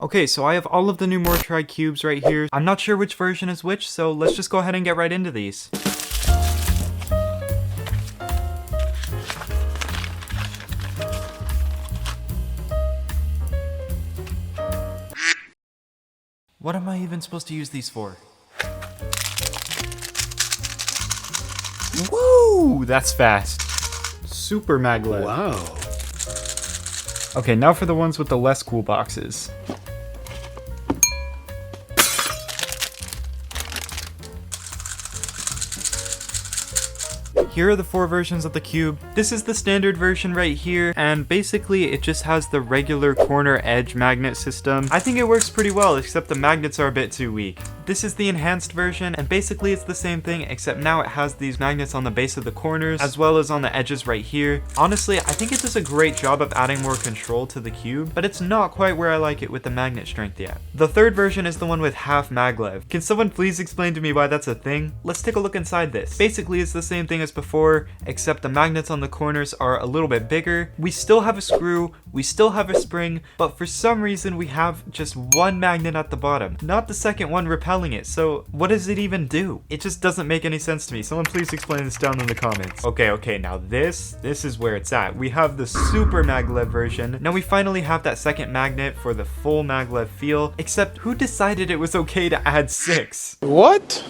Okay, so I have all of the new Mortri cubes right here. I'm not sure which version is which, so let's just go ahead and get right into these. What am I even supposed to use these for? Woo! That's fast. Super maglev. Wow. Okay, now for the ones with the less cool boxes. Here are the 4 versions of the cube. This is the standard version right here, and basically it just has the regular corner edge magnet system. I think it works pretty well, except the magnets are a bit too weak. This is the enhanced version, and basically it's the same thing, except now it has these magnets on the base of the corners, as well as on the edges right here. Honestly, I think it does a great job of adding more control to the cube, but it's not quite where I like it with the magnet strength yet. The 3rd version is the one with half maglev. Can someone please explain to me why that's a thing? Let's take a look inside this. Basically, it's the same thing as before, except the magnets on the corners are a little bit bigger. We still have a screw, we still have a spring, but for some reason we have just one magnet at the bottom, not the second one repelling it. So what does it even do? It just doesn't make any sense to me. Someone please explain this down in the comments. Okay, now this is where it's at. We have the super maglev version. Now we finally have that second magnet for the full maglev feel, except who decided it was okay to add 6? What?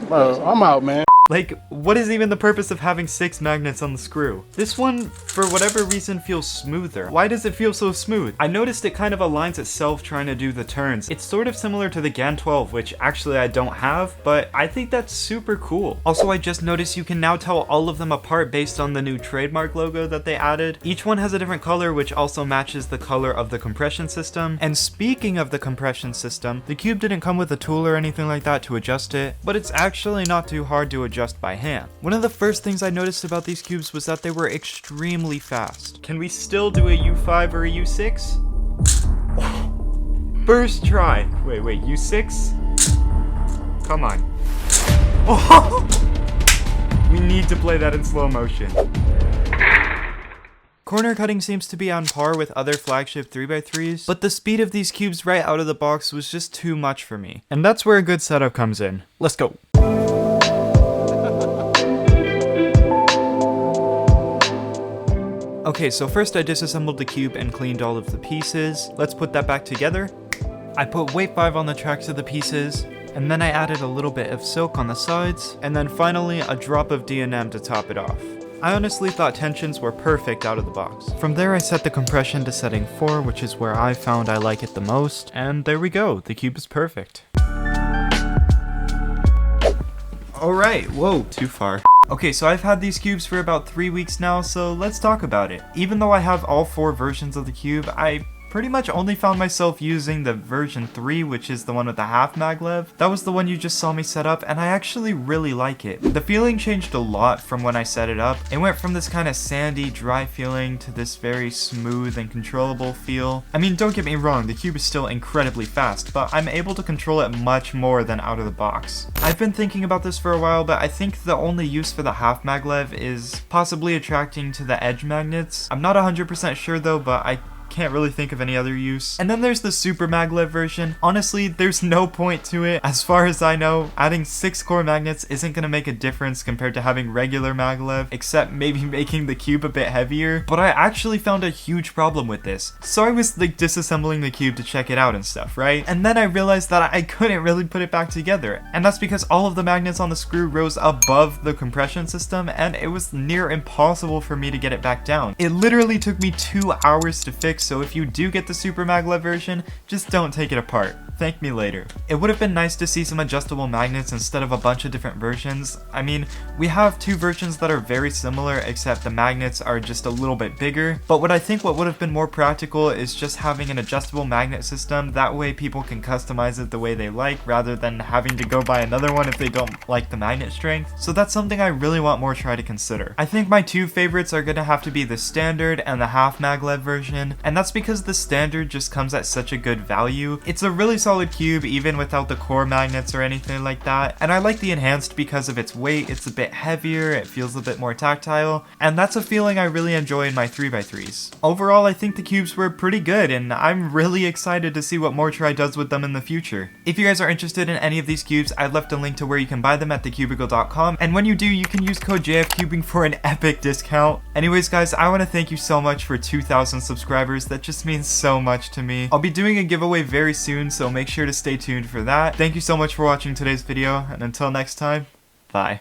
Bro, I'm out, man. Like, what is even the purpose of having 6 magnets on the screw? This one, for whatever reason, feels smoother. Why does it feel so smooth? I noticed it kind of aligns itself trying to do the turns. It's sort of similar to the GAN 12, which actually I don't have, but I think that's super cool. Also, I just noticed you can now tell all of them apart based on the new trademark logo that they added. Each one has a different color, which also matches the color of the compression system. And speaking of the compression system, the cube didn't come with a tool or anything like that to adjust it, but it's actually not too hard to adjust by hand. One of the first things I noticed about these cubes was that they were extremely fast. Can we still do a U5 or a U6? First try. Wait, U6? Come on. Oh! We need to play that in slow motion. Corner cutting seems to be on par with other flagship 3x3s, but the speed of these cubes right out of the box was just too much for me. And that's where a good setup comes in. Let's go. Okay, so first I disassembled the cube and cleaned all of the pieces. Let's put that back together. I put weight 5 on the tracks of the pieces, and then I added a little bit of silk on the sides, and then finally a drop of D&M to top it off. I honestly thought tensions were perfect out of the box. From there I set the compression to setting 4, which is where I found I like it the most, and there we go, the cube is perfect. Alright, whoa, too far. Okay, so I've had these cubes for about 3 weeks now, so let's talk about it. Even though I have all 4 versions of the cube, I pretty much only found myself using the version 3, which is the one with the half maglev. That was the one you just saw me set up, and I actually really like it. The feeling changed a lot from when I set it up. It went from this kind of sandy, dry feeling to this very smooth and controllable feel. I mean, don't get me wrong, the cube is still incredibly fast, but I'm able to control it much more than out of the box. I've been thinking about this for a while, but I think the only use for the half maglev is possibly attracting to the edge magnets. I'm not 100% sure though, but I can't really think of any other use. And then there's the super maglev version. Honestly, there's no point to it. As far as I know, adding 6 core magnets isn't gonna make a difference compared to having regular maglev, except maybe making the cube a bit heavier. But I actually found a huge problem with this. So I was like disassembling the cube to check it out and stuff, right? And then I realized that I couldn't really put it back together. And that's because all of the magnets on the screw rose above the compression system, and it was near impossible for me to get it back down. It literally took me 2 hours to fix, so if you do get the super maglev version, just don't take it apart. Thank me later. It would have been nice to see some adjustable magnets instead of a bunch of different versions. I mean, we have 2 versions that are very similar, except the magnets are just a little bit bigger. But what I think would have been more practical is just having an adjustable magnet system. That way people can customize it the way they like, rather than having to go buy another one if they don't like the magnet strength. So that's something I really want Mortri to consider. I think my 2 favorites are gonna have to be the standard and the half maglev version, and that's because the standard just comes at such a good value. It's a really solid solid cube even without the core magnets or anything like that, and I like the enhanced because of its weight. It's a bit heavier, it feels a bit more tactile, and that's a feeling I really enjoy in my 3x3s. Overall, I think the cubes were pretty good, and I'm really excited to see what Mortry does with them in the future. If you guys are interested in any of these cubes, I've left a link to where you can buy them at thecubicle.com, and when you do, you can use code JFCubing for an epic discount. Anyways guys, I want to thank you so much for 2,000 subscribers. That just means so much to me. I'll be doing a giveaway very soon, so make sure to stay tuned for that. Thank you so much for watching today's video, and until next time, bye.